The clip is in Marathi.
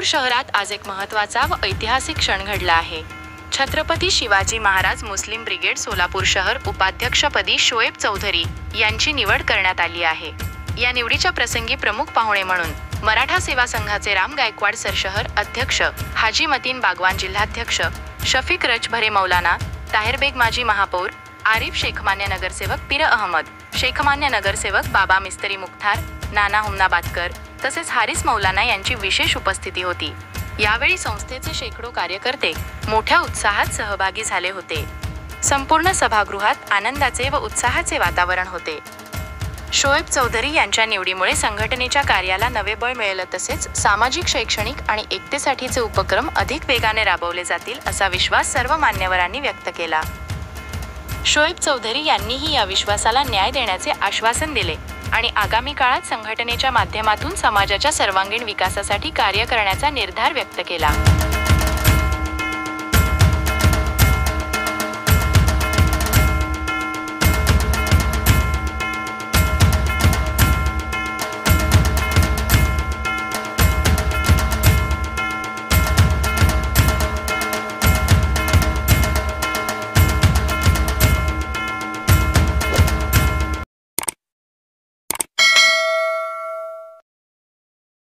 शहरात आज एक महत्त्वाचा व ऐतिहासिक क्षण घडला आहे। छत्रपती शिवाजी महाराज मुस्लिम ब्रिगेड सोलापूर शहर उपाध्यक्षपदी शोएब चौधरी यांची निवड करण्यात आली आहे। या निवडीच्या प्रसंगी प्रमुख पाहुणे म्हणून मराठा सेवा संघाचे राम गायकवाड सरशहर अध्यक्ष, हाजी मतीन बागवान जिल्हाध्यक्ष, शफीक रचभरे मौलाना, ताहिरबेग माजी महापौर, आरिफ शेखमान्य नगरसेवक पीर अहमद, शेखमान्य नगरसेवक बाबा मिस्त्री मुख्तार, नाना हुमनाबादकर तसेच हारिस मौलाना यांची विशेष उपस्थिती होती। यावेळी संस्थेचे शेकडो कार्यकर्ते मोठ्या उत्साहात सहभागी झाले होते। संपूर्ण सभागृहात आनंदाचे व उत्साहाचे वातावरण होते। शोएब चौधरी यांच्या निवडीमुळे संघटनेच्या कार्याला नवे बळ मिळेल तसेच सामाजिक, शैक्षणिक आणि एकतेसाठीचे उपक्रम अधिक वेगाने राबवले जातील असा विश्वास सर्व मान्यवरांनी व्यक्त केला। शोएब चौधरी यांनीही या विश्वासाला न्याय देण्याचे आश्वासन दिले आणि आगामी काळात संघटनेच्या माध्यमातून समाजाच्या सर्वांगीण विकासासाठी कार्य करण्याचा निर्धार व्यक्त केला।